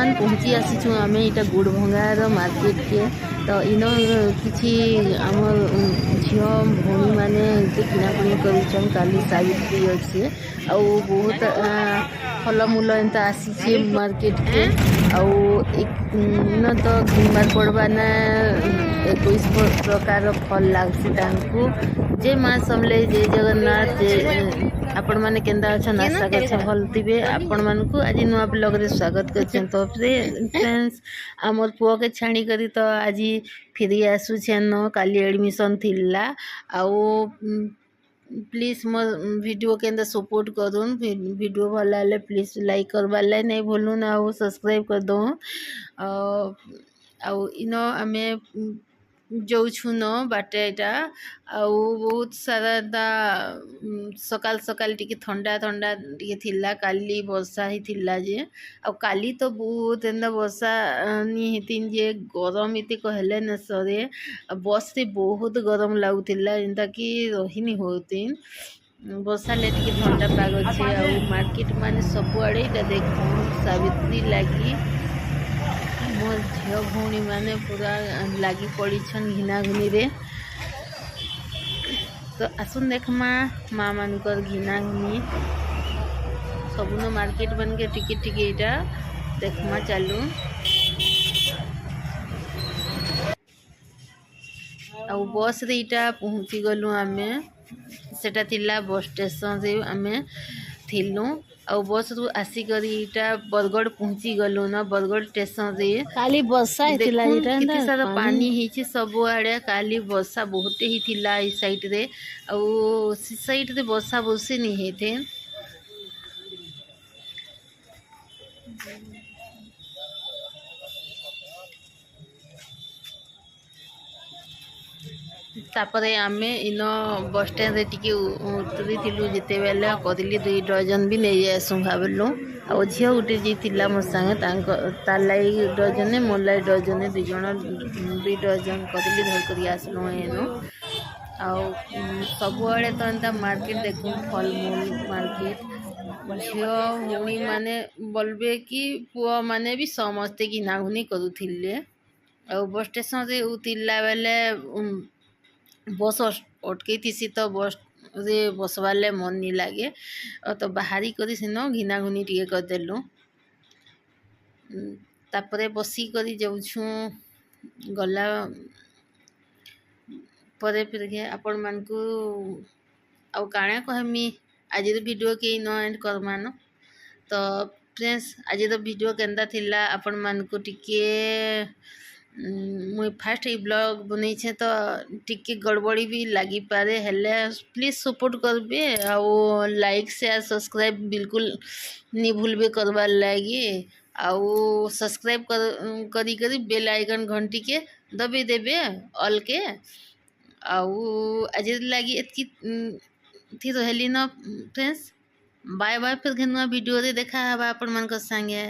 बर्तमान पहुँची आसीचु आम यहाँ गुड़भंगार मार्केट के। तो इन किसी आमर झील भौणी मैंने किनाकुणी कर काली सावित्री अच्छे आउ बहुत फलमूल एंता आसी मार्केट के आउ एक तो घिनबार पड़वा ना 21 प्रकार फल लागसी तांकु। जय माँ समले जय जगन्नाथ जय आपण मैंने केंदा अच्छा आशा कर भल थे आपण मान को आज नुआ ब्लॉग रे स्वागत कर। तो फ्रेंड्स आमर पुओ के छाणी करी तो आज फिर आसुछेन काली एडमिशन थिला आउ प्लीज मो वीडियो के अंदर सपोर्ट करूँ। वीडियो भल है प्लीज लाइक करवा लाग नहीं भूलून आउ सब्सक्राइब कर दो। आउ इन आम जाऊँ न बाटे यहाँ आउ बहुत सारा सकाल सकाल टी ठंडा ठंडा टी थिला काली वर्षा ही थिला जे आउ काली तो बहुत एंदा वर्षा नी हेतिन जे गरम इति कहले न सरे बस रे बहुत गरम लागुतिला एंदा कि रही होतिन वर्षा ले टी ठंडा पाग अच्छे आउ मार्केट माने सबुआड़े देख सावित्री लगी मोर झील भौणी मैंने पूरा लगी पड़ी घिनाघुनी रे। तो आसुन देखमा माँ मानकर घिनाघुनी सबुन मार्केट बन के टिके टिके यहाँ देखमा चालू आउ बस रे इटा पहुँची गलु आमे सेटा थिला बस स्टेशन रे आमे थिलु आउ बस रु आसिकर इटा बरगढ़ पहुँची गलु न बरगढ़ स्टेशन रे काली वर्षा हिथिला इटा कितनी सारा पानी हिची सब आड़े काली वर्षा बहुत ही थिला इस साइड रे आउ साइड रे वर्षा बसी नहीं हेथे। तापरे आमे इन बस स्टैंड रे टिके उतरी थिलु जिते बेले कदिली 2 डजन भी नहीं आसु भाबलु आ झील गोटे जी थिला मो संगे तार लाई डजने मोर लाई डजने 2 जण 2 डजन कदिली धर करी आसलु एनो आउ सबुआड़े तो एंता मार्केट देखु फलमूल मार्केट झील भौणी माने बोलबे कि पुआ माने भी समस्ते घिनाघुनी करुथिले आउ बस स्टेशन रे उतरला बेले बस अटकई थी तो बस रे बसवाले मन नहीं लगे तो बाहरी करी सिन घिनाघुनी टे करदेलु तापरे बसी करी जाऊँ गला परे फिर के आपण मान को आउ काणे कहमी आज वीडियो के न एंड करमान। तो फ्रेंड्स आज वीडियो केंदा थिला आपण मान को टिके मुई फास्ट ई ब्लॉग बनी छे तो टिके गड़बड़ी भी लगी पारे हेले प्लीज सपोर्ट करबे आउ लाइक शेयर सब्सक्राइब बिल्कुल नहीं भूलबे करवार लगी आउ सब्सक्राइब करी करी बेल आइकन घंटी के दबे देबे ऑल के आउ आज लगी एतकी थी रहली न फ्रेंड्स बाय बाय फिर वीडियो रे देखा हवा आपण मन संगे।